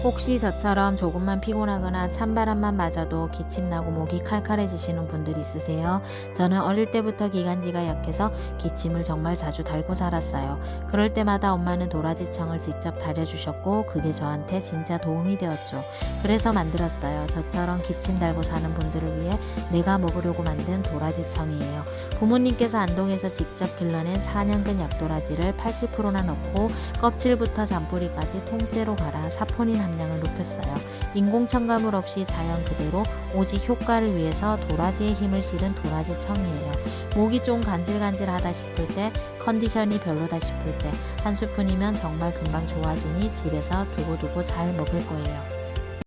혹시 저처럼 조금만 피곤하거나 찬바람만 맞아도 기침나고 목이 칼칼해지시는 분들 있으세요? 저는 어릴 때부터 기관지가 약해서 기침을 정말 자주 달고 살았어요. 그럴 때마다 엄마는 도라지청을 직접 다려주셨고 그게 저한테 진짜 도움이 되었죠. 그래서 만들었어요. 저처럼 기침 달고 사는 분들을 위해 내가 먹으려고 만든 도라지청이에요. 부모님께서 안동에서 직접 길러낸 4년근 약도라지를 80%나 넣고 껍질부터 잔뿌리까지 통째로 갈아 사포닌 함량을 높였어요. 인공 첨가물 없이 자연 그대로 오직 효과를 위해서 도라지의 힘을 실은 도라지청이에요. 목이 좀 간질간질하다 싶을 때, 컨디션이 별로다 싶을 때 한 스푼이면 정말 금방 좋아지니 집에서 두고두고 잘 먹을 거예요.